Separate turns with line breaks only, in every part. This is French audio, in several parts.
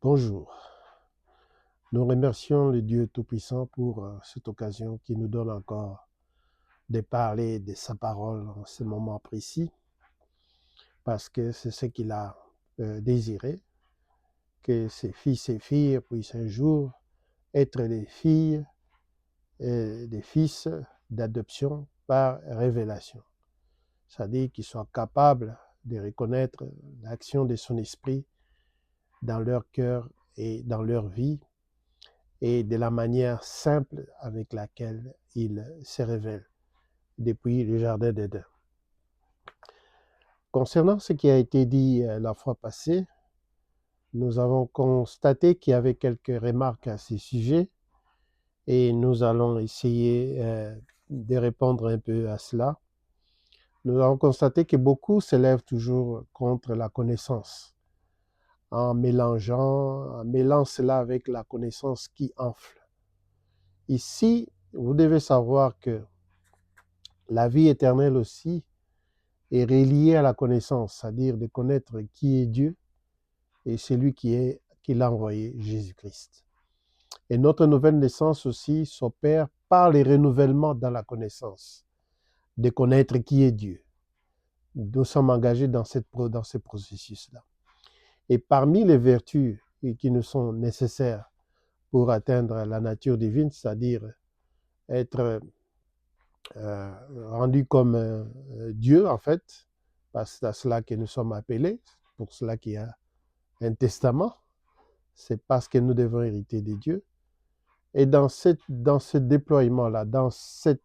Bonjour. Nous remercions le Dieu Tout-Puissant pour cette occasion qui nous donne encore de parler de sa parole en ce moment précis, parce que c'est ce qu'il a désiré, que ses fils et filles puissent un jour être des filles et des fils d'adoption par révélation. C'est-à-dire qu'ils soient capables de reconnaître l'action de son esprit dans leur cœur et dans leur vie, et de la manière simple avec laquelle il se révèle depuis le Jardin d'Éden. Concernant ce qui a été dit la fois passée, nous avons constaté qu'il y avait quelques remarques à ce sujet et nous allons essayer de répondre un peu à cela. Nous avons constaté que beaucoup s'élèvent toujours contre la connaissance, en mêlant cela avec la connaissance qui enfle. Ici, vous devez savoir que la vie éternelle aussi est reliée à la connaissance, c'est-à-dire de connaître qui est Dieu et celui qui l'a envoyé, Jésus-Christ. Et notre nouvelle naissance aussi s'opère par les renouvellements dans la connaissance, de connaître qui est Dieu. Nous sommes engagés dans ce processus-là. Et parmi les vertus qui nous sont nécessaires pour atteindre la nature divine, c'est-à-dire être rendu comme Dieu, en fait, parce que c'est à cela que nous sommes appelés, pour cela qu'il y a un testament, c'est parce que nous devons hériter de Dieu. Et dans ce déploiement-là, dans ce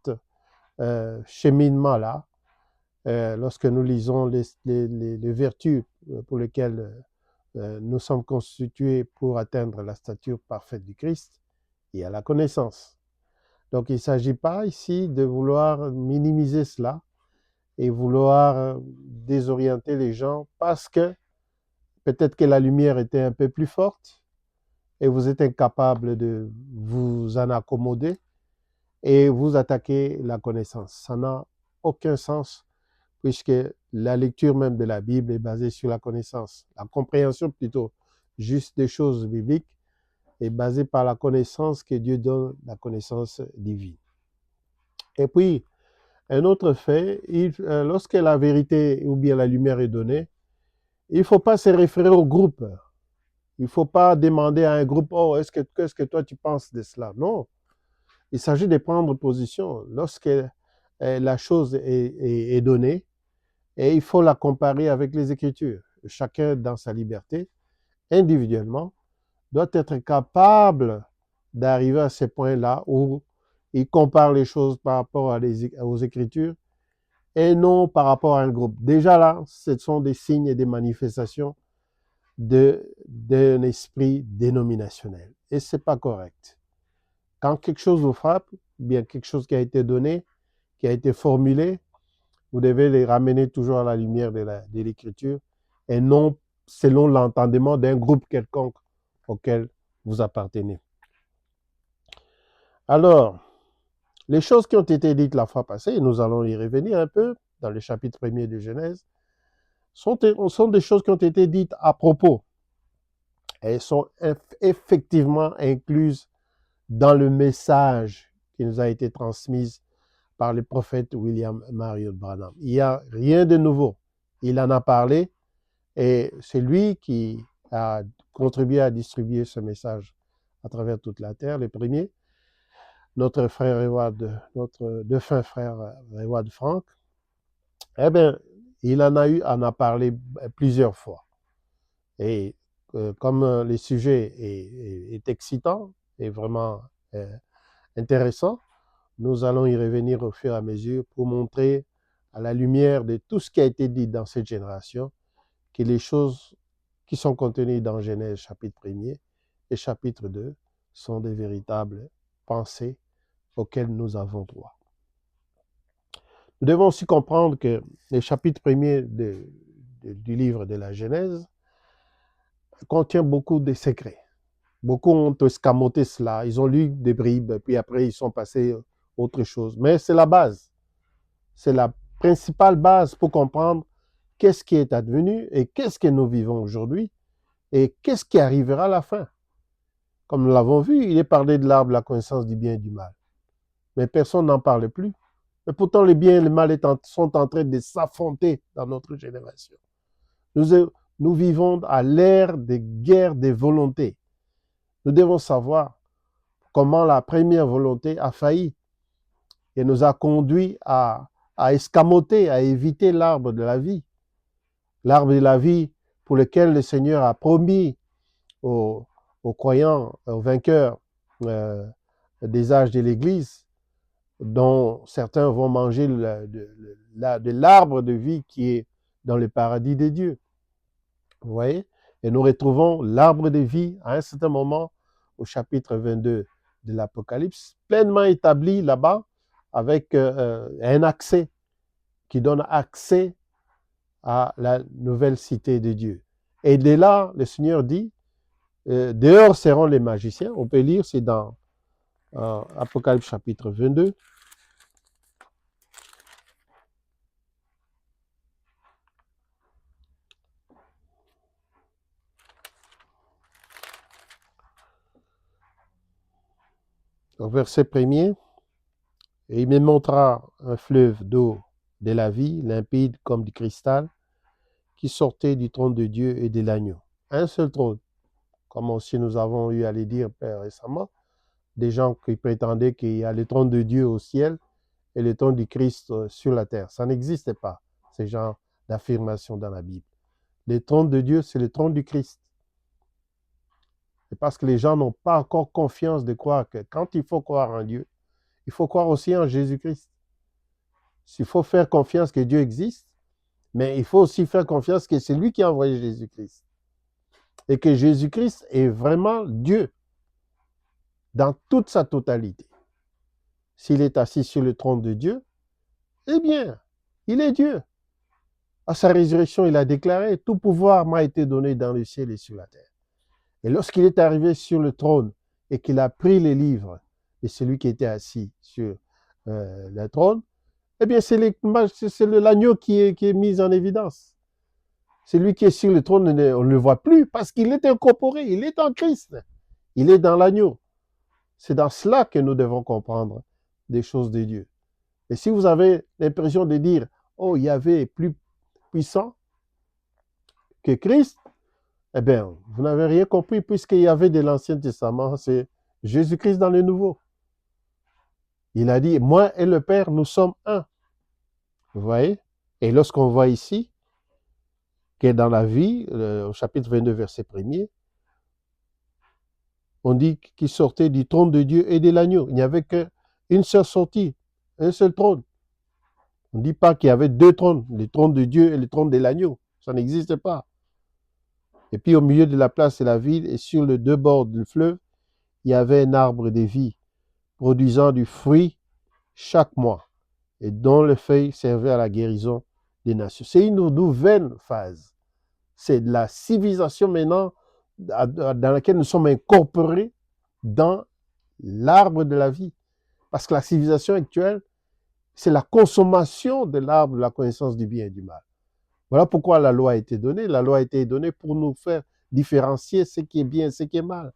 cheminement-là, lorsque nous lisons les vertus pour lesquelles nous sommes constitués pour atteindre la stature parfaite du Christ, il y a la connaissance. Donc il ne s'agit pas ici de vouloir minimiser cela et vouloir désorienter les gens parce que peut-être que la lumière était un peu plus forte et vous êtes incapable de vous en accommoder et vous attaquez la connaissance. Ça n'a aucun sens puisque la lecture même de la Bible est basée sur la connaissance. La compréhension plutôt juste des choses bibliques est basée par la connaissance que Dieu donne, la connaissance divine. Et puis, un autre fait, lorsque la vérité ou bien la lumière est donnée, il ne faut pas se référer au groupe. Il ne faut pas demander à un groupe, oh, qu'est-ce que toi tu penses de cela? Non, il s'agit de prendre position. Lorsque la chose est donnée, et il faut la comparer avec les Écritures. Chacun, dans sa liberté, individuellement, doit être capable d'arriver à ce point-là où il compare les choses par rapport aux Écritures et non par rapport à un groupe. Déjà là, ce sont des signes et des manifestations d'un esprit dénominationnel. Et ce n'est pas correct. Quand quelque chose vous frappe, bien quelque chose qui a été donné, qui a été formulé, vous devez les ramener toujours à la lumière de l'Écriture et non selon l'entendement d'un groupe quelconque auquel vous appartenez. Alors, les choses qui ont été dites la fois passée, et nous allons y revenir un peu dans le chapitre 1er de Genèse, sont des choses qui ont été dites à propos. Elles sont effectivement incluses dans le message qui nous a été transmis par le prophète William Marion Branham. Il n'y a rien de nouveau. Il en a parlé et c'est lui qui a contribué à distribuer ce message à travers toute la terre, le premier. Notre frère notre défunt frère Rewad Frank, eh bien, il en a parlé plusieurs fois. Et comme le sujet est excitant et vraiment intéressant, nous allons y revenir au fur et à mesure pour montrer à la lumière de tout ce qui a été dit dans cette génération que les choses qui sont contenues dans Genèse chapitre 1er et chapitre 2 sont des véritables pensées auxquelles nous avons droit. Nous devons aussi comprendre que le chapitre 1er du livre de la Genèse contient beaucoup de secrets. Beaucoup ont escamoté cela, ils ont lu des bribes, puis après ils sont passés à autre chose. Mais c'est la base. C'est la principale base pour comprendre qu'est-ce qui est advenu et qu'est-ce que nous vivons aujourd'hui Et qu'est-ce qui arrivera à la fin? Comme nous l'avons vu, il est parlé de l'arbre de la connaissance du bien et du mal. Mais personne n'en parle plus. Mais pourtant, le bien et le mal sont en train de s'affronter dans notre génération. Nous vivons à l'ère des guerres des volontés. Nous devons savoir comment la première volonté a failli et nous a conduit à escamoter, à éviter l'arbre de la vie. L'arbre de la vie pour lequel le Seigneur a promis aux croyants, aux vainqueurs des âges de l'Église, dont certains vont manger de l'arbre de vie qui est dans le paradis de Dieu. Vous voyez? Et nous retrouvons l'arbre de vie à un certain moment au chapitre 22 de l'Apocalypse, pleinement établi là-bas avec un accès qui donne accès à la nouvelle cité de Dieu. Et dès là, le Seigneur dit, dehors seront les magiciens. On peut lire, c'est dans Apocalypse chapitre 22. Au verset 1er, et il me montra un fleuve d'eau de la vie, limpide comme du cristal, qui sortait du trône de Dieu et de l'agneau. Un seul trône, comme aussi nous avons eu à le dire récemment, des gens qui prétendaient qu'il y a le trône de Dieu au ciel et le trône du Christ sur la terre. Ça n'existe pas, ces genres d'affirmations dans la Bible. Le trône de Dieu, c'est le trône du Christ. C'est parce que les gens n'ont pas encore confiance de croire que quand il faut croire en Dieu, il faut croire aussi en Jésus-Christ. Il faut faire confiance que Dieu existe, mais il faut aussi faire confiance que c'est lui qui a envoyé Jésus-Christ. Et que Jésus-Christ est vraiment Dieu dans toute sa totalité. S'il est assis sur le trône de Dieu, eh bien, il est Dieu. À sa résurrection, il a déclaré, tout pouvoir m'a été donné dans le ciel et sur la terre. Et lorsqu'il est arrivé sur le trône et qu'il a pris les livres de celui qui était assis sur le trône, eh bien, c'est l'agneau qui est mis en évidence. Celui qui est sur le trône, on ne le voit plus parce qu'il est incorporé, il est en Christ. Il est dans l'agneau. C'est dans cela que nous devons comprendre des choses de Dieu. Et si vous avez l'impression de dire, oh, Yahvé est plus puissant que Christ, eh bien, vous n'avez rien compris puisqu'il y avait de l'Ancien Testament, c'est Jésus-Christ dans le Nouveau. Il a dit, moi et le Père, nous sommes un. Vous voyez? Et lorsqu'on voit ici, que dans la vie, au chapitre 22, verset 1er, on dit qu'il sortait du trône de Dieu et de l'agneau. Il n'y avait qu'une seule sortie, un seul trône. On ne dit pas qu'il y avait deux trônes, le trône de Dieu et le trône de l'agneau. Ça n'existe pas. Et puis au milieu de la place de la ville et sur les deux bords du fleuve, il y avait un arbre de vie, produisant du fruit chaque mois, et dont les feuilles servaient à la guérison des nations. C'est une nouvelle phase. C'est de la civilisation maintenant dans laquelle nous sommes incorporés dans l'arbre de la vie. Parce que la civilisation actuelle, c'est la consommation de l'arbre de la connaissance du bien et du mal. Voilà pourquoi la loi a été donnée. La loi a été donnée pour nous faire différencier ce qui est bien et ce qui est mal.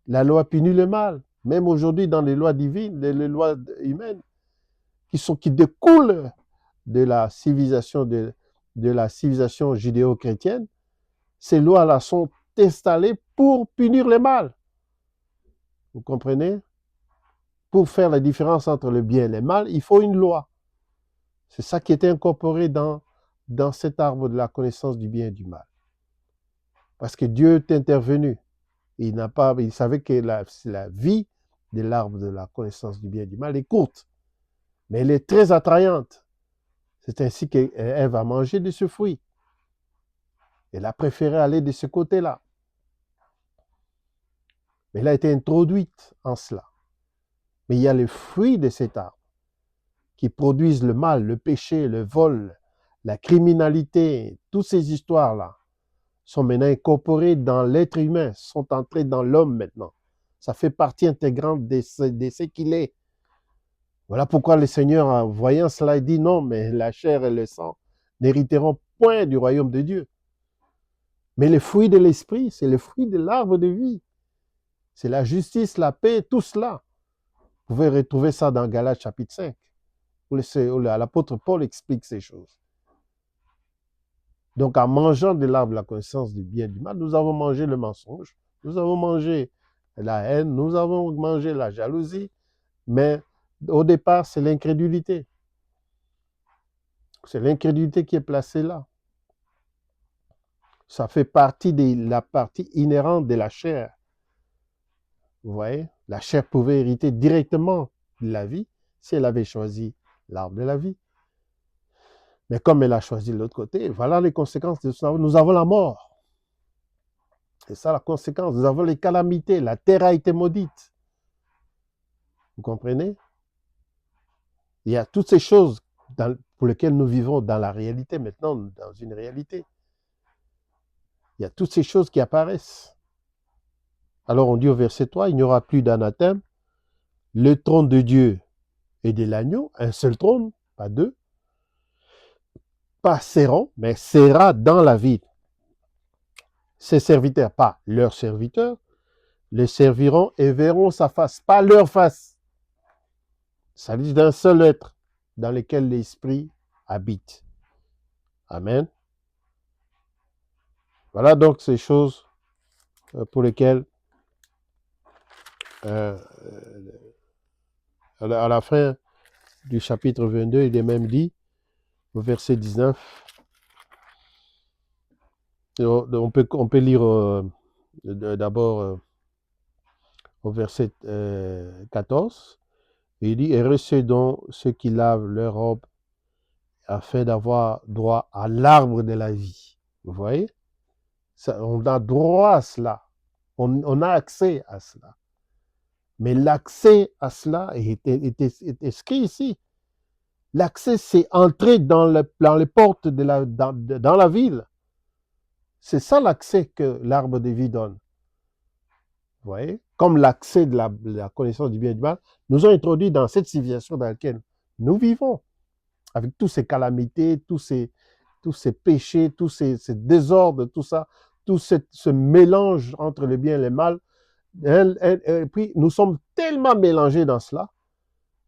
La loi punit le mal. Même aujourd'hui, dans les lois divines, les lois humaines, qui découlent de la civilisation, de la civilisation judéo-chrétienne, ces lois-là sont installées pour punir le mal. Vous comprenez? Pour faire la différence entre le bien et le mal, il faut une loi. C'est ça qui est incorporé dans cet arbre de la connaissance du bien et du mal. Parce que Dieu est intervenu. Il savait que la vie de l'arbre de la connaissance du bien et du mal est courte. Mais elle est très attrayante. C'est ainsi qu'elle va manger de ce fruit. Elle a préféré aller de ce côté-là. Mais elle a été introduite en cela. Mais il y a les fruits de cet arbre qui produisent le mal, le péché, le vol, la criminalité, toutes ces histoires-là sont maintenant incorporées dans l'être humain, sont entrées dans l'homme maintenant. Ça fait partie intégrante de ce qu'il est. Voilà pourquoi le Seigneur, en voyant cela, dit non, mais la chair et le sang n'hériteront point du royaume de Dieu. Mais les fruits de l'esprit, c'est le fruit de l'arbre de vie. C'est la justice, la paix, tout cela. Vous pouvez retrouver ça dans Galates chapitre 5, où l'apôtre Paul explique ces choses. Donc, en mangeant de l'arbre de la connaissance du bien et du mal, nous avons mangé le mensonge, nous avons mangé la haine, nous avons mangé la jalousie, mais au départ, c'est l'incrédulité. C'est l'incrédulité qui est placée là. Ça fait partie de la partie inhérente de la chair. Vous voyez, la chair pouvait hériter directement de la vie si elle avait choisi l'arbre de la vie. Mais comme elle a choisi de l'autre côté, voilà les conséquences de ça. Nous avons la mort. C'est ça la conséquence. Nous avons les calamités. La terre a été maudite. Vous comprenez? Il y a toutes ces choses pour lesquelles nous vivons dans la réalité maintenant, dans une réalité. Il y a toutes ces choses qui apparaissent. Alors on dit au verset 3, il n'y aura plus d'anathème. Le trône de Dieu et de l'agneau, un seul trône, pas deux, passeront, mais sera dans la ville. Ses serviteurs, pas leurs serviteurs, les serviront et verront sa face, pas leur face. Il s'agit d'un seul être dans lequel l'esprit habite. Amen. Voilà donc ces choses pour lesquelles à la fin du chapitre 22, il est même dit, au verset 19, on peut lire d'abord au verset 14, il dit, et recevons ceux qui lavent leur robe afin d'avoir droit à l'arbre de la vie. Vous voyez? Ça, on a droit à cela. On a accès à cela. Mais l'accès à cela est inscrit ici. L'accès, c'est entrer dans les portes dans la ville. C'est ça l'accès que l'arbre de vie donne. Vous voyez? Comme l'accès de la connaissance du bien et du mal nous ont introduits dans cette civilisation dans laquelle nous vivons. Avec tous ces calamités, tous ces péchés, tous ces désordres, tout ça, tout ce mélange entre le bien et le mal. Et puis, nous sommes tellement mélangés dans cela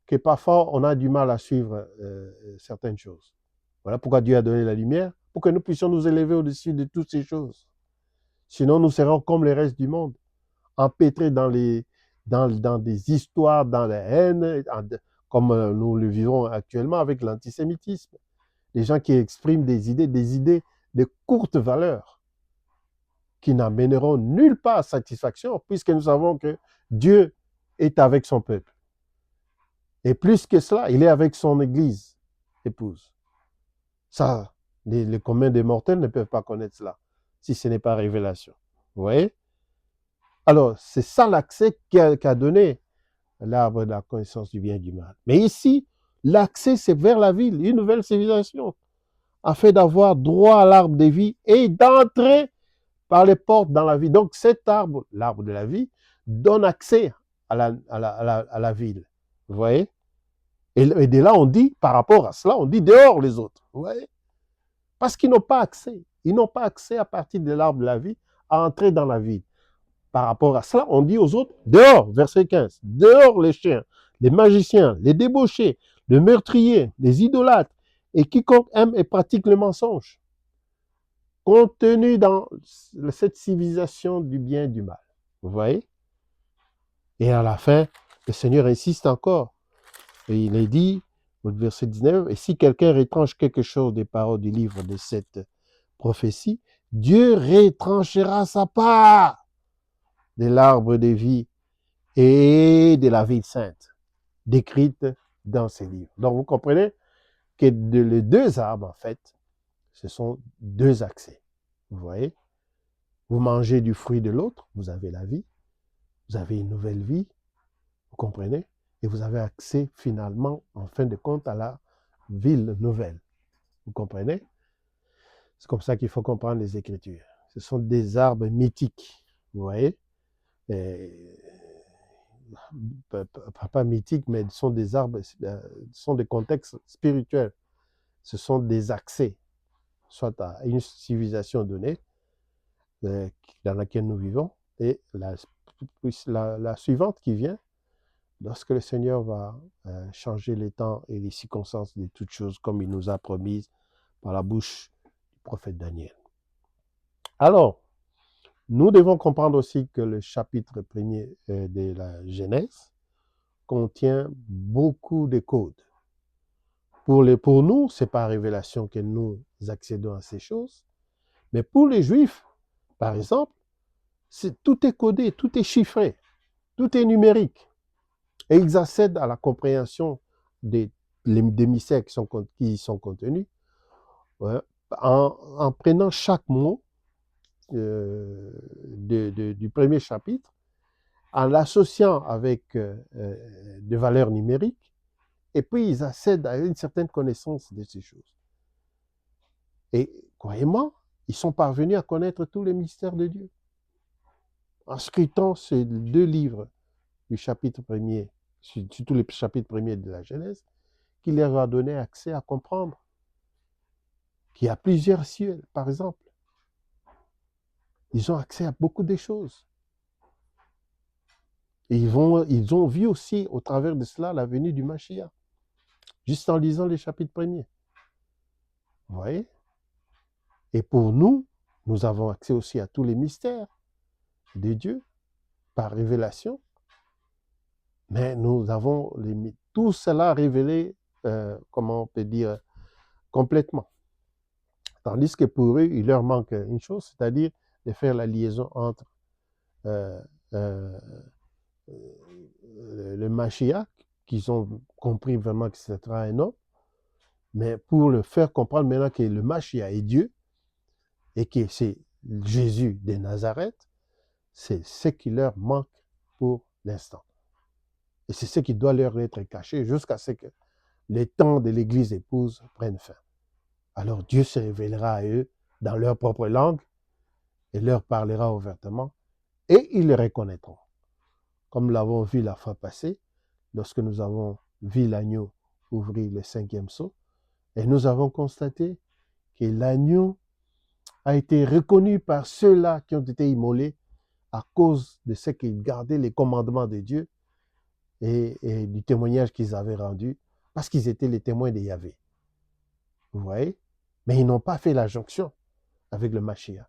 que parfois, on a du mal à suivre certaines choses. Voilà pourquoi Dieu a donné la lumière, pour que nous puissions nous élever au-dessus de toutes ces choses. Sinon, nous serons comme le reste du monde, empêtrés dans des histoires, dans la haine, comme nous le vivons actuellement avec l'antisémitisme. Les gens qui expriment des idées de courte valeur, qui n'amèneront nulle part à satisfaction, puisque nous savons que Dieu est avec son peuple. Et plus que cela, il est avec son église, épouse. Ça, les communs des mortels ne peuvent pas connaître cela, si ce n'est pas révélation. Vous voyez? Alors, c'est ça l'accès qu'a donné l'arbre de la connaissance du bien et du mal. Mais ici, l'accès, c'est vers la ville, une nouvelle civilisation, afin d'avoir droit à l'arbre de vie et d'entrer par les portes dans la vie. Donc cet arbre, l'arbre de la vie, donne accès à la ville. Vous voyez? Et de là, on dit, par rapport à cela, on dit dehors les autres. Vous voyez? Parce qu'ils n'ont pas accès. Ils n'ont pas accès à partir de l'arbre de la vie à entrer dans la ville. Par rapport à cela, on dit aux autres, dehors, verset 15, dehors les chiens, les magiciens, les débauchés, les meurtriers, les idolâtres, et quiconque aime et pratique le mensonge. Contenu dans cette civilisation du bien et du mal. Vous voyez? Et à la fin, le Seigneur insiste encore. Et il est dit, au verset 19, et si quelqu'un retranche quelque chose des paroles du livre de cette prophétie, Dieu retranchera sa part de l'arbre de vie et de la vie sainte, décrite dans ces livres. Donc vous comprenez que les deux arbres, en fait, ce sont deux accès. Vous voyez? Vous mangez du fruit de l'autre, vous avez la vie, vous avez une nouvelle vie, vous comprenez? Et vous avez accès finalement, en fin de compte, à la ville nouvelle. Vous comprenez? C'est comme ça qu'il faut comprendre les Écritures. Ce sont des arbres mythiques, vous voyez? Pas mythiques, mais ce sont des arbres, ce sont des contextes spirituels. Ce sont des accès, soit à une civilisation donnée, dans laquelle nous vivons, et la suivante qui vient, lorsque le Seigneur va changer les temps et les circonstances de toutes choses comme il nous a promis par la bouche du prophète Daniel. Alors, nous devons comprendre aussi que le chapitre 1er de la Genèse contient beaucoup de codes. Pour nous, c'est par révélation que nous accédons à ces choses, mais pour les Juifs, par exemple, tout est codé, tout est chiffré, tout est numérique. Et ils accèdent à la compréhension des mystères qui y sont contenus en prenant chaque mot du premier chapitre, en l'associant avec des valeurs numériques, et puis ils accèdent à une certaine connaissance de ces choses. Et croyez-moi, ils sont parvenus à connaître tous les mystères de Dieu. En scrutant ces 2 livres du chapitre 1er, surtout les chapitres 1er de la Genèse, qui leur a donné accès à comprendre qu'il y a plusieurs cieux, par exemple. Ils ont accès à beaucoup de choses. Et ils ont vu aussi, au travers de cela, la venue du Mashiach, juste en lisant les chapitres 1er. Vous voyez? Et pour nous, nous avons accès aussi à tous les mystères de Dieu, par révélation, mais nous avons tout cela révélé, comment on peut dire, complètement. Tandis que pour eux, il leur manque une chose, c'est-à-dire de faire la liaison entre le Mashiach, qu'ils ont compris vraiment que ce sera un homme, mais pour le faire comprendre maintenant que le Mashiach est Dieu, et que c'est Jésus de Nazareth, c'est ce qui leur manque pour l'instant. Et c'est ce qui doit leur être caché jusqu'à ce que les temps de l'Église épouse prennent fin. Alors Dieu se révélera à eux dans leur propre langue et leur parlera ouvertement et ils le reconnaîtront. Comme nous l'avons vu la fois passée, lorsque nous avons vu l'agneau ouvrir le 5e sceau, et nous avons constaté que l'agneau a été reconnu par ceux-là qui ont été immolés à cause de ce qu'ils gardaient les commandements de Dieu et du témoignage qu'ils avaient rendu, parce qu'ils étaient les témoins de Yahvé. Vous voyez? Mais ils n'ont pas fait la jonction avec le Mashiach,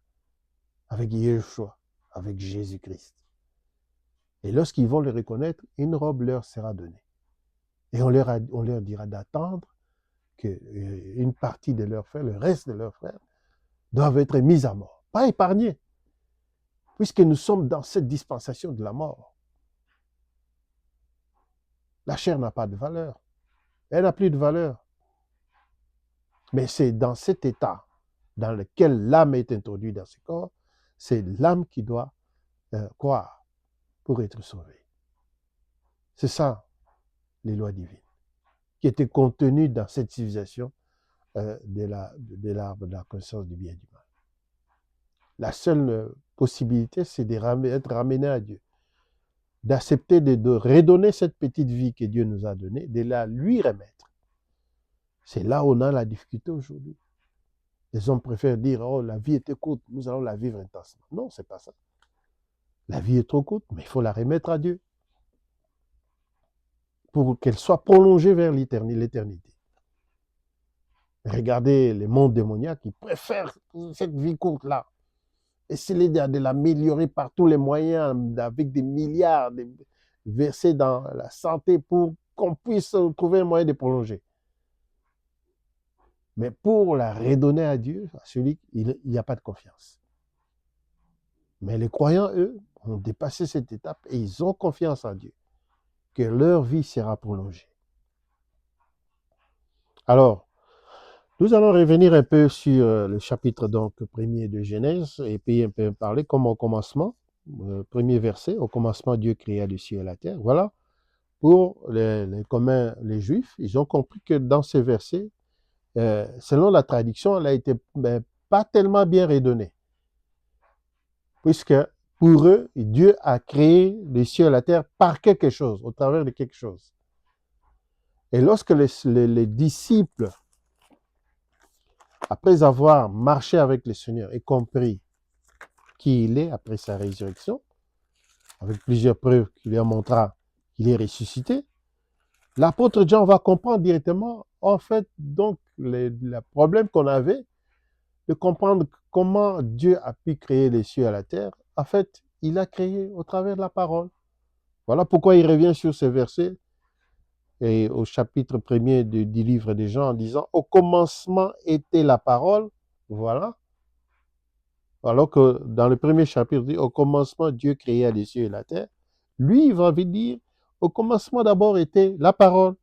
avec Yeshua, avec Jésus-Christ. Et lorsqu'ils vont le reconnaître, une robe leur sera donnée. Et on leur dira d'attendre qu'une partie de leurs frères, le reste de leurs frères, doivent être mis à mort, pas épargnés, puisque nous sommes dans cette dispensation de la mort. La chair n'a pas de valeur. Elle n'a plus de valeur. Mais c'est dans cet état dans lequel l'âme est introduite dans ce corps, c'est l'âme qui doit croire pour être sauvée. C'est ça, les lois divines, qui étaient contenues dans cette civilisation de l'arbre de la connaissance du bien et du mal. La seule possibilité, c'est d'être ramené à Dieu, d'accepter de redonner cette petite vie que Dieu nous a donnée, de la lui remettre. C'est là où on a la difficulté aujourd'hui. Les hommes préfèrent dire, oh, la vie était courte, nous allons la vivre intensement. Non, c'est pas ça. La vie est trop courte, mais il faut la remettre à Dieu pour qu'elle soit prolongée vers l'éternité. Regardez les mondes démoniaques, ils préfèrent cette vie courte-là. Essayer de l'améliorer par tous les moyens, avec des milliards, versés dans la santé pour qu'on puisse trouver un moyen de prolonger. Mais pour la redonner à Dieu, à celui, il n'y a pas de confiance. Mais les croyants, eux, ont dépassé cette étape et ils ont confiance en Dieu, que leur vie sera prolongée. Alors, nous allons revenir un peu sur le chapitre donc premier de Genèse et puis un peu parler comme au commencement, premier verset, au commencement Dieu créa le ciel et la terre. Voilà, pour les communs, les Juifs, ils ont compris que dans ce verset, selon la traduction, elle a été pas tellement bien redonnée. Puisque pour eux, Dieu a créé les cieux et la terre par quelque chose, au travers de quelque chose. Et lorsque les disciples, après avoir marché avec le Seigneur et compris qui il est après sa résurrection, avec plusieurs preuves qui lui montrera qu'il est ressuscité, l'apôtre Jean va comprendre directement, en fait, donc, le problème qu'on avait de comprendre comment Dieu a pu créer les cieux et la terre. En fait, il a créé au travers de la parole. Voilà pourquoi il revient sur ce verset et au chapitre 1er du livre des Jean en disant « Au commencement était la parole ». Voilà. Alors que dans le premier chapitre, il dit « Au commencement, Dieu créa les cieux et la terre ». Lui, il va dire « Au commencement d'abord était la parole ».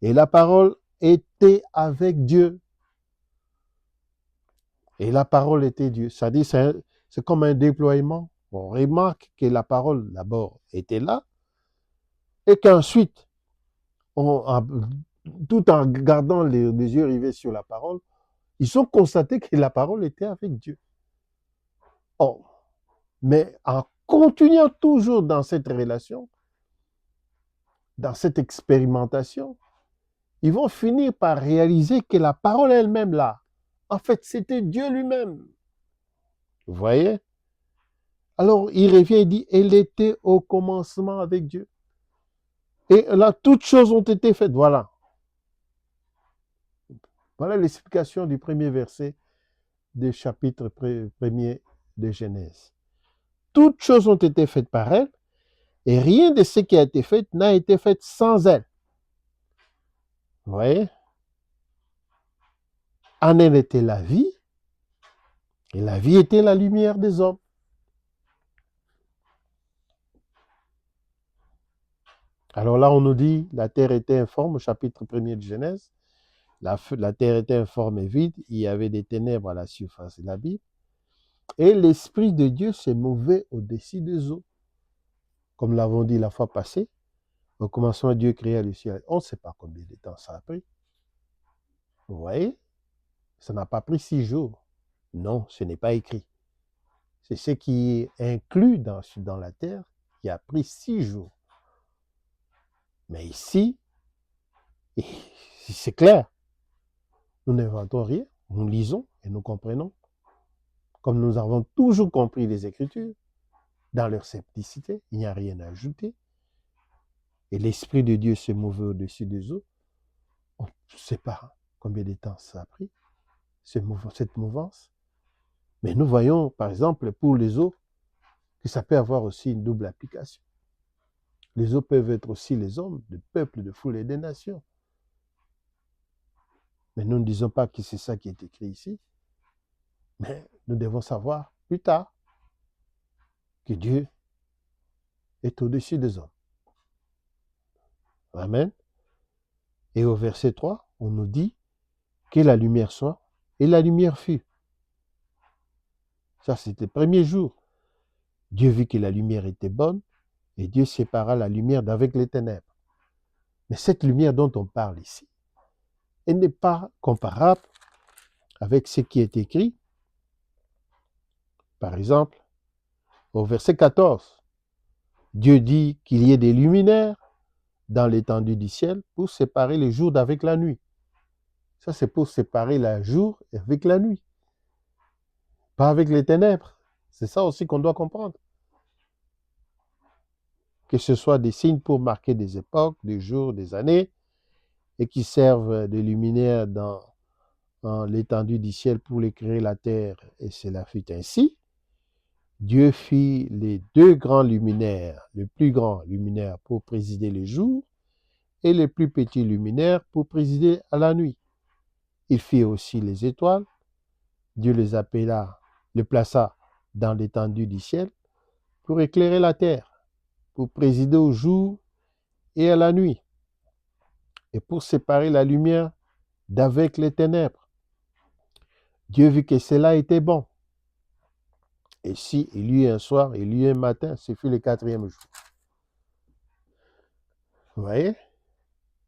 Et la parole était avec Dieu. Et la parole était Dieu. C'est-à-dire, c'est comme un déploiement. On remarque que la parole, d'abord, était là, et qu'ensuite, tout en gardant les yeux rivés sur la parole, ils ont constaté que la parole était avec Dieu. Oh, mais en continuant toujours dans cette relation, dans cette expérimentation, ils vont finir par réaliser que la parole elle-même, là, en fait, c'était Dieu lui-même. Vous voyez? Alors, il revient et dit, elle était au commencement avec Dieu. Et là, toutes choses ont été faites. Voilà. Voilà l'explication du premier verset du chapitre 1er de Genèse. Toutes choses ont été faites par elle, et rien de ce qui a été fait n'a été fait sans elle. Vous voyez? En elle était la vie, et la vie était la lumière des hommes. Alors là, on nous dit, la terre était informe, au chapitre 1er de Genèse. La terre était informe et vide, il y avait des ténèbres à la surface de l'abîme, et l'Esprit de Dieu se mouvait au-dessus des eaux. Comme nous l'avons dit la fois passée, au commencement, Dieu créa le ciel. On ne sait pas combien de temps ça a pris. Vous voyez? Ça n'a pas pris 6 jours. Non, ce n'est pas écrit. C'est ce qui est inclus dans la terre qui a pris 6 jours. Mais ici, c'est clair. Nous n'inventons rien, nous lisons et nous comprenons. Comme nous avons toujours compris les Écritures, dans leur simplicité, il n'y a rien à ajouter. Et l'Esprit de Dieu se mouvait au-dessus des eaux. On ne sait pas combien de temps ça a pris, cette mouvance. Mais nous voyons, par exemple, pour les eaux, que ça peut avoir aussi une double application. Les eaux peuvent être aussi les hommes, de peuples, de foules et des nations. Mais nous ne disons pas que c'est ça qui est écrit ici. Mais nous devons savoir plus tard que Dieu est au-dessus des hommes. Amen. Et au verset 3, on nous dit que la lumière soit, et la lumière fut. Ça, c'était le premier jour. Dieu vit que la lumière était bonne, et Dieu sépara la lumière d'avec les ténèbres. Mais cette lumière dont on parle ici, elle n'est pas comparable avec ce qui est écrit. Par exemple, au verset 14, Dieu dit qu'il y ait des luminaires dans l'étendue du ciel pour séparer le jour d'avec la nuit. Ça, c'est pour séparer le jour avec la nuit, pas avec les ténèbres. C'est ça aussi qu'on doit comprendre. Que ce soit des signes pour marquer des époques, des jours, des années, et qui servent de luminaires dans l'étendue du ciel pour éclairer la terre, et cela fut ainsi. Dieu fit les 2 grands luminaires, le plus grand luminaire pour présider le jour, et le plus petit luminaire pour présider à la nuit. Il fit aussi les étoiles. Dieu les plaça dans l'étendue du ciel pour éclairer la terre, pour présider au jour et à la nuit, et pour séparer la lumière d'avec les ténèbres. Dieu vit que cela était bon. Et si il y eut un soir, il y eut un matin, ce fut le 4e jour. Vous voyez?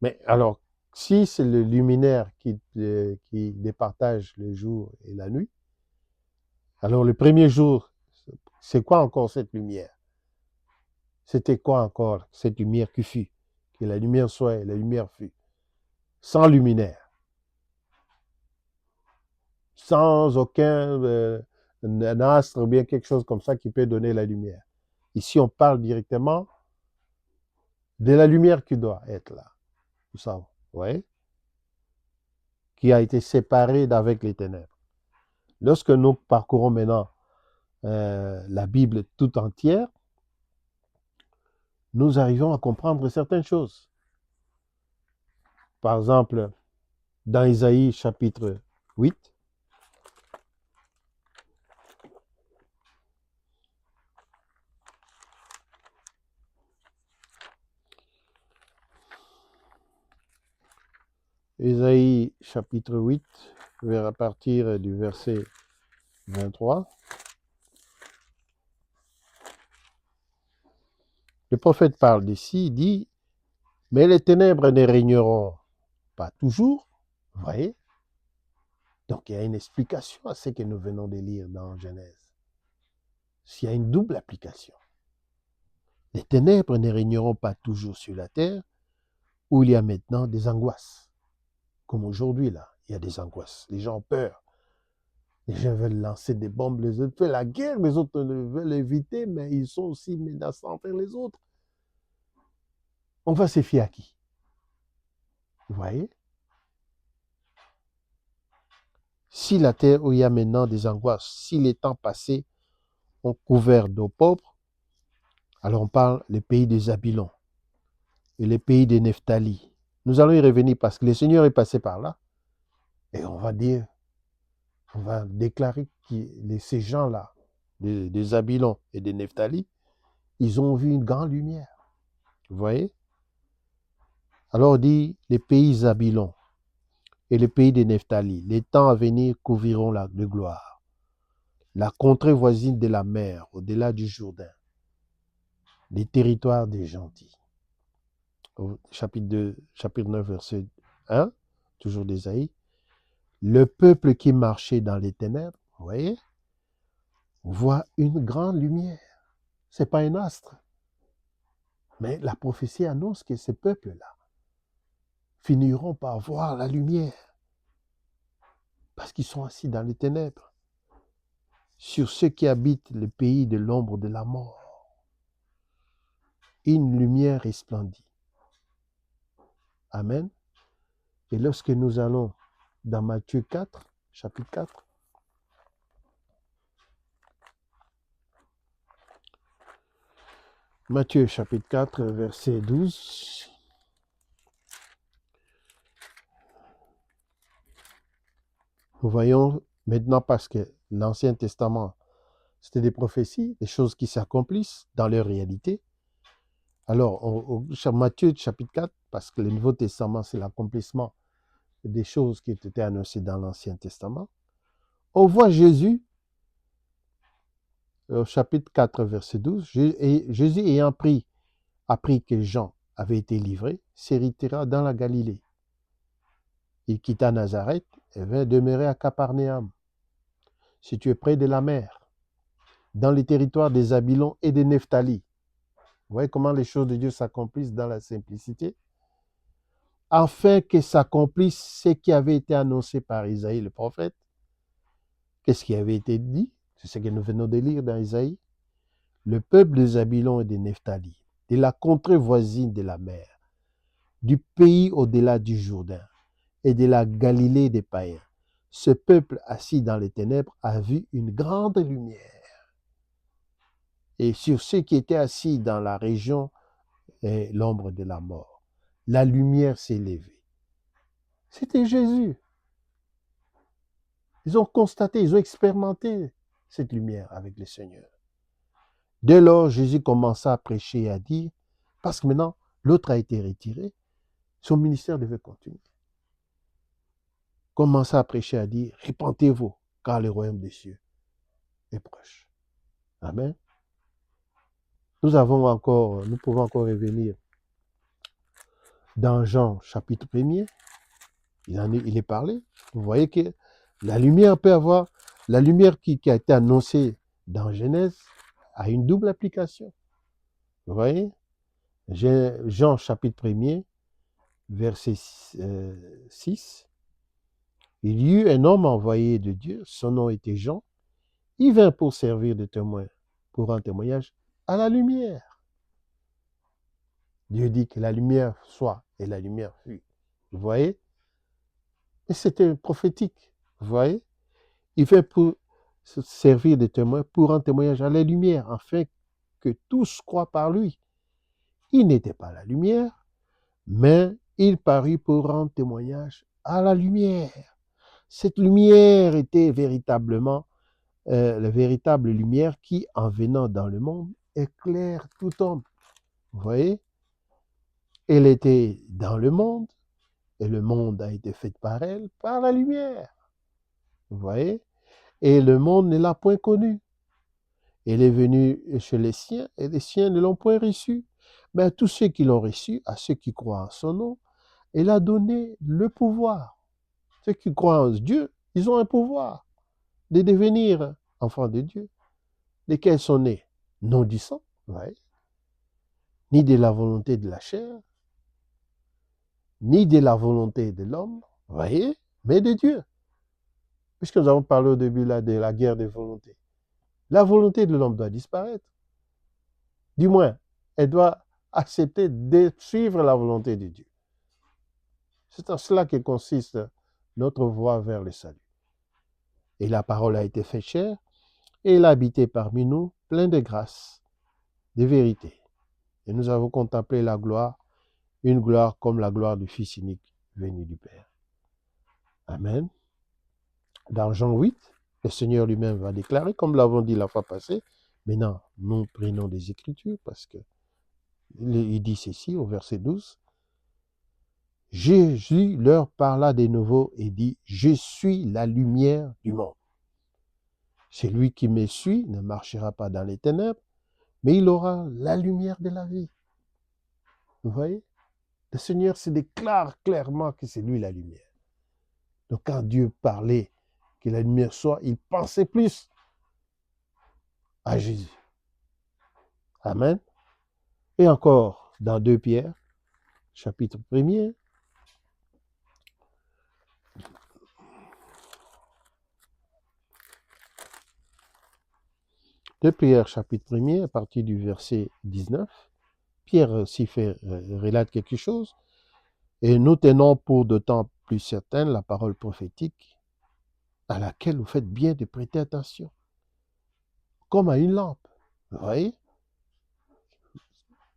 Mais alors, si c'est le luminaire qui départage le jour et la nuit, alors le premier jour, c'est quoi encore cette lumière? C'était quoi encore cette lumière qui fut? Que la lumière soit et la lumière fut. Sans luminaire. Sans aucun un astre ou bien quelque chose comme ça qui peut donner la lumière. Ici, on parle directement de la lumière qui doit être là. Tout ça, vous voyez, qui a été séparée d'avec les ténèbres. Lorsque nous parcourons maintenant la Bible tout entière, nous arrivons à comprendre certaines choses. Par exemple, dans Isaïe chapitre 8, Isaïe chapitre 8, à partir du verset 23, le prophète parle d'ici, il dit, mais les ténèbres ne régneront pas toujours, vous voyez. Donc il y a une explication à ce que nous venons de lire dans Genèse. Il y a une double application. Les ténèbres ne régneront pas toujours sur la terre, où il y a maintenant des angoisses. Comme aujourd'hui, là, il y a des angoisses. Les gens ont peur. Les gens veulent lancer des bombes, les autres veulent la guerre, les autres veulent éviter, mais ils sont aussi menaçants envers les autres. On va se fier à qui? Vous voyez? Si la terre où il y a maintenant des angoisses, si les temps passés ont couvert d'eau pauvre, alors on parle les pays des Zabylons et les pays des Nephtali. Nous allons y revenir parce que le Seigneur est passé par là. Et on va dire, on va déclarer que ces gens-là, des Zabylons et des Nephtali, ils ont vu une grande lumière. Vous voyez? Alors on dit les pays Zabylon et les pays des Nephtali, les temps à venir couvriront de gloire. La contrée voisine de la mer, au-delà du Jourdain, les territoires des gentils. Au chapitre 9, verset 1, toujours d'Ésaïe. Le peuple qui marchait dans les ténèbres, vous voyez, voit une grande lumière. Ce n'est pas un astre. Mais la prophétie annonce que ces peuples-là finiront par voir la lumière parce qu'ils sont assis dans les ténèbres. Sur ceux qui habitent le pays de l'ombre de la mort, une lumière resplendit. Amen. Et lorsque nous allons dans Matthieu 4, chapitre 4, Matthieu chapitre 4, verset 12. Nous voyons maintenant, parce que l'Ancien Testament, c'était des prophéties, des choses qui s'accomplissent dans leur réalité. Alors, Matthieu chapitre 4, parce que le Nouveau Testament, c'est l'accomplissement des choses qui étaient annoncées dans l'Ancien Testament. On voit Jésus, au chapitre 4, verset 12, Jésus ayant appris que Jean avait été livré, se retira dans la Galilée. Il quitta Nazareth et vint demeurer à Capernaum, situé près de la mer, dans les territoires des Zabylons et des Nephtali. Vous voyez comment les choses de Dieu s'accomplissent dans la simplicité? Afin que s'accomplisse ce qui avait été annoncé par Isaïe le prophète. Qu'est-ce qui avait été dit? C'est ce que nous venons de lire dans Isaïe. Le peuple des Zabylons et des Nephtali, de la contrée voisine de la mer, du pays au-delà du Jourdain et de la Galilée des païens, ce peuple assis dans les ténèbres a vu une grande lumière. Et sur ceux qui étaient assis dans la région et l'ombre de la mort, la lumière s'est levée. C'était Jésus. Ils ont constaté, ils ont expérimenté cette lumière avec le Seigneur. Dès lors, Jésus commença à prêcher et à dire, parce que maintenant, l'autre a été retiré, son ministère devait continuer. Commença à prêcher et à dire, répentez-vous, car le royaume des cieux est proche. Amen. Nous pouvons encore revenir dans Jean chapitre 1er. Il est parlé. Vous voyez que la lumière qui a été annoncée dans Genèse a une double application. Vous voyez? Jean chapitre 1er, verset 6. Il y eut un homme envoyé de Dieu, son nom était Jean. Il vint pour servir de témoin, pour un témoignage à la lumière. Dieu dit que la lumière soit, et la lumière fut. Vous voyez? Et c'était prophétique. Vous voyez? Il vint pour se servir de témoin, pour un témoignage à la lumière, afin que tous croient par lui. Il n'était pas la lumière, mais il parut pour rendre témoignage à la lumière. Cette lumière était véritablement la véritable lumière qui, en venant dans le monde, éclaire tout homme. Vous voyez? Elle était dans le monde, et le monde a été fait par elle, par la lumière. Vous voyez? Et le monde ne l'a point connue. Elle est venue chez les siens, et les siens ne l'ont point reçue. Mais à tous ceux qui l'ont reçue, à ceux qui croient en son nom, elle a donné le pouvoir. Ceux qui croient en Dieu, ils ont un pouvoir de devenir enfants de Dieu, lesquels sont nés non du sang, ouais, ni de la volonté de la chair, ni de la volonté de l'homme, voyez, mais de Dieu. Puisque nous avons parlé au début là, de la guerre des volontés. La volonté de l'homme doit disparaître. Du moins, elle doit accepter de suivre la volonté de Dieu. C'est en cela que consiste notre voie vers le salut. Et la parole a été faite chair, et elle a habité parmi nous, plein de grâce, de vérité. Et nous avons contemplé la gloire, une gloire comme la gloire du Fils unique venu du Père. Amen. Dans Jean 8, le Seigneur lui-même va déclarer, comme l'avons dit la fois passée, maintenant nous prenons des Écritures parce que il dit ceci au verset 12. Jésus leur parla de nouveau et dit, je suis la lumière du monde. Celui qui me suit ne marchera pas dans les ténèbres, mais il aura la lumière de la vie. Vous voyez? Le Seigneur se déclare clairement que c'est lui la lumière. Donc quand Dieu parlait que la lumière soit, il pensait plus à Jésus. Amen. Et encore, dans 2 Pierre, chapitre 1er, 2 Pierre, chapitre 1er, à partir du verset 19, Pierre aussi relate quelque chose. Et nous tenons pour d'autant plus certaine la parole prophétique à laquelle vous faites bien de prêter attention, comme à une lampe. Vous voyez?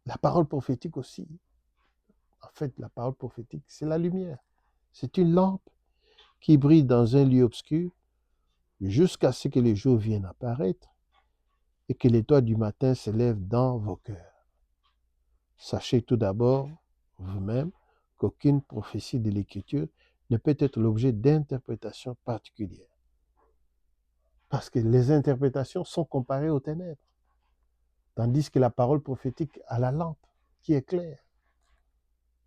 La parole prophétique aussi. En fait, la parole prophétique, c'est la lumière. C'est une lampe qui brille dans un lieu obscur jusqu'à ce que le jour vienne apparaître et que l'étoile du matin s'élève dans vos cœurs. Sachez tout d'abord, vous-même, qu'aucune prophétie de l'Écriture ne peut être l'objet d'interprétations particulières. Parce que les interprétations sont comparées aux ténèbres. Tandis que la parole prophétique a la lampe qui est claire.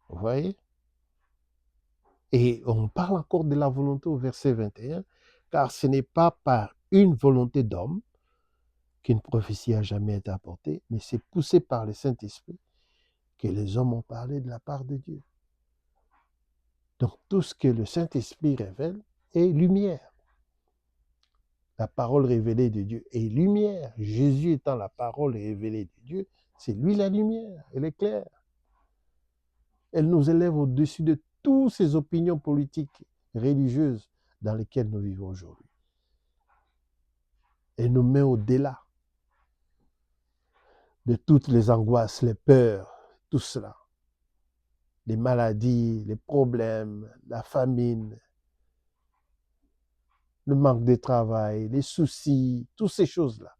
Vous voyez? Et on parle encore de la volonté au verset 21, car ce n'est pas par une volonté d'homme qu'une prophétie a jamais été apportée, mais c'est poussé par le Saint-Esprit que les hommes ont parlé de la part de Dieu. Donc tout ce que le Saint-Esprit révèle est lumière. La parole révélée de Dieu est lumière. Jésus étant la parole révélée de Dieu, c'est lui la lumière, elle est claire. Elle nous élève au-dessus de toutes ces opinions politiques, religieuses dans lesquelles nous vivons aujourd'hui. Elle nous met au-delà de toutes les angoisses, les peurs, tout cela. Les maladies, les problèmes, la famine, le manque de travail, les soucis, toutes ces choses-là.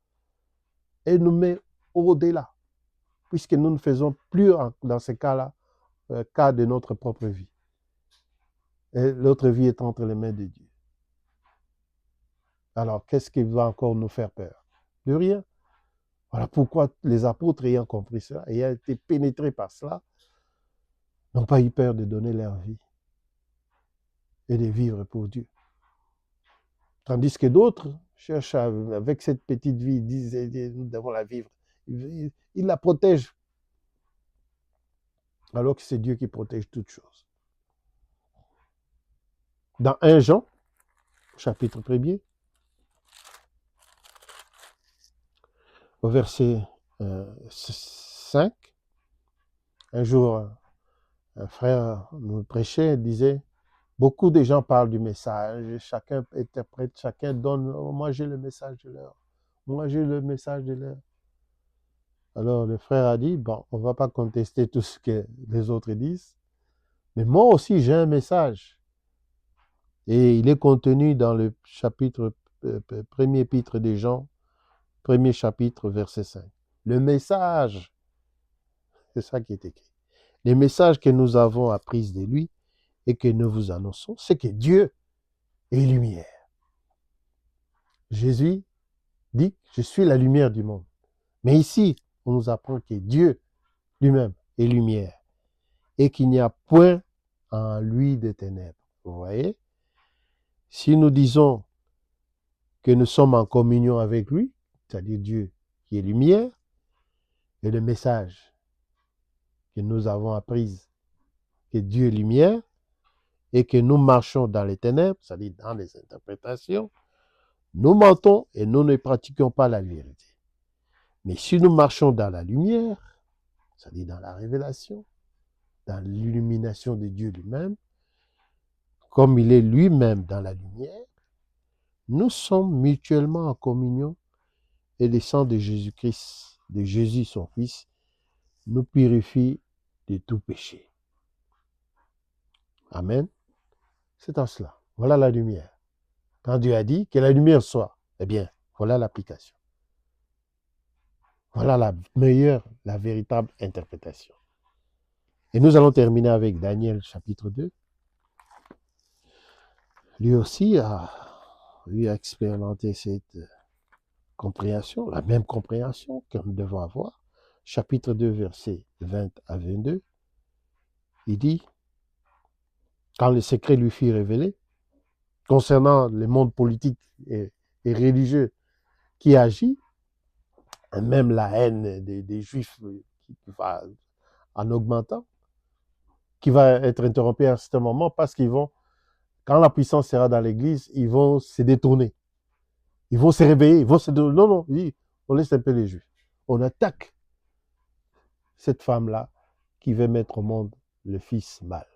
Elle nous met au-delà, puisque nous ne faisons plus, dans ces cas-là, cas de notre propre vie. Et l'autre vie est entre les mains de Dieu. Alors, qu'est-ce qui va encore nous faire peur? De rien. Voilà pourquoi les apôtres, ayant compris cela, ayant été pénétrés par cela, n'ont pas eu peur de donner leur vie et de vivre pour Dieu. Tandis que d'autres cherchent avec cette petite vie, ils disent, nous devons la vivre. Ils la protègent. Alors que c'est Dieu qui protège toutes choses. Dans 1 Jean, chapitre 1er, au verset 5. Un jour, un frère nous prêchait et disait, beaucoup de gens parlent du message, chacun interprète, chacun donne, oh, moi j'ai le message de l'heure, moi j'ai le message de l'heure. Alors le frère a dit, bon, on ne va pas contester tout ce que les autres disent, mais moi aussi j'ai un message. Et il est contenu dans le chapitre, premier épître des Jean, premier chapitre, verset 5. Le message, c'est ça qui est écrit. Les messages que nous avons appris de lui et que nous vous annonçons, c'est que Dieu est lumière. Jésus dit, je suis la lumière du monde. Mais ici, on nous apprend que Dieu lui-même est lumière et qu'il n'y a point en lui de ténèbres. Vous voyez? Si nous disons que nous sommes en communion avec lui, c'est-à-dire Dieu qui est lumière, et le message que nous avons appris, que Dieu est lumière, et que nous marchons dans les ténèbres, c'est-à-dire dans les interprétations, nous mentons et nous ne pratiquons pas la vérité. Mais si nous marchons dans la lumière, c'est-à-dire dans la révélation, dans l'illumination de Dieu lui-même, comme il est lui-même dans la lumière, nous sommes mutuellement en communion et le sang de Jésus-Christ, de Jésus son Fils, nous purifie de tout péché. Amen. C'est en cela. Voilà la lumière. Quand Dieu a dit que la lumière soit, eh bien, voilà l'application. Voilà la meilleure, la véritable interprétation. Et nous allons terminer avec Daniel chapitre 2. Lui aussi a expérimenté cette compréhension, la même compréhension que nous devons avoir. Chapitre 2, versets 20 à 22. Il dit, quand le secret lui fut révélé, concernant le monde politique et religieux qui agit, même la haine des Juifs qui va en augmentant, qui va être interrompue à un certain moment parce qu'ils vont, quand la puissance sera dans l'Église, ils vont se détourner. Ils vont se réveiller, ils vont se détourner. Non, non, on laisse un peu les Juifs. On attaque cette femme-là qui veut mettre au monde le fils mâle.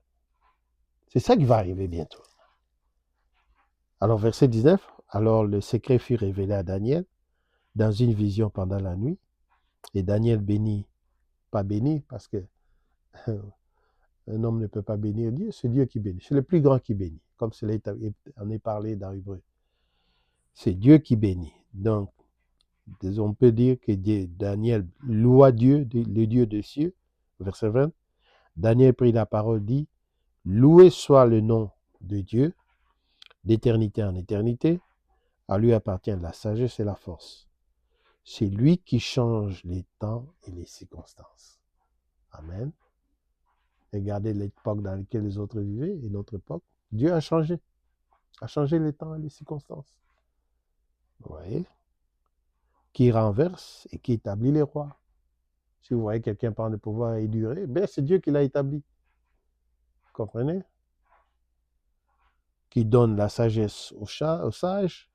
C'est ça qui va arriver bientôt. Alors, verset 19, alors le secret fut révélé à Daniel dans une vision pendant la nuit. Et Daniel bénit, pas béni, parce que un homme ne peut pas bénir Dieu, c'est Dieu qui bénit. C'est le plus grand qui bénit, comme cela en est parlé dans Hébreu. C'est Dieu qui bénit. Donc, on peut dire que Daniel loua Dieu, le Dieu des cieux. Verset 20. Daniel prit la parole, dit, loué soit le nom de Dieu, d'éternité en éternité. À lui appartient la sagesse et la force. C'est lui qui change les temps et les circonstances. Amen. Regardez l'époque dans laquelle les autres vivaient et notre époque. Dieu a changé les temps et les circonstances. Vous voyez? Qui renverse et qui établit les rois. Si vous voyez quelqu'un prendre le pouvoir et durer, ben c'est Dieu qui l'a établi. Vous comprenez? Qui donne la sagesse aux sages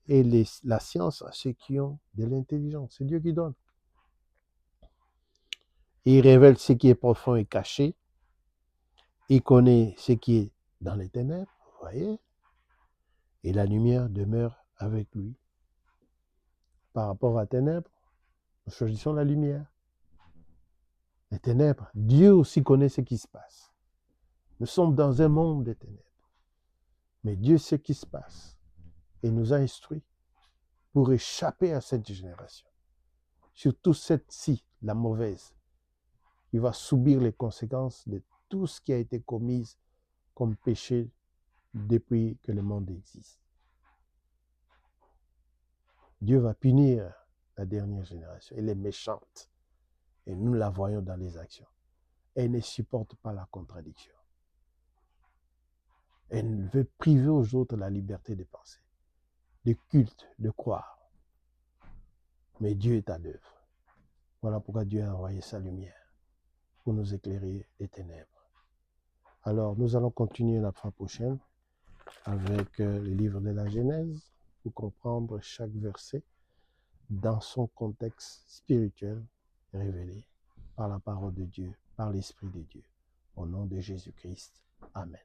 et la science à ceux qui ont de l'intelligence. C'est Dieu qui donne. Il révèle ce qui est profond et caché. Il connaît ce qui est dans les ténèbres, vous voyez? Et la lumière demeure avec lui. Par rapport à ténèbres, nous choisissons la lumière. Les ténèbres, Dieu aussi connaît ce qui se passe. Nous sommes dans un monde de ténèbres. Mais Dieu sait ce qui se passe et nous a instruits pour échapper à cette génération. Surtout cette-ci, la mauvaise. Il va subir les conséquences de tout ce qui a été commis comme péché depuis que le monde existe. Dieu va punir la dernière génération. Elle est méchante. Et nous la voyons dans les actions. Elle ne supporte pas la contradiction. Elle veut priver aux autres la liberté de penser, de culte, de croire. Mais Dieu est à l'œuvre. Voilà pourquoi Dieu a envoyé sa lumière pour nous éclairer les ténèbres. Alors, nous allons continuer la fois prochaine avec le livre de la Genèse pour comprendre chaque verset dans son contexte spirituel révélé par la parole de Dieu, par l'Esprit de Dieu. Au nom de Jésus-Christ. Amen.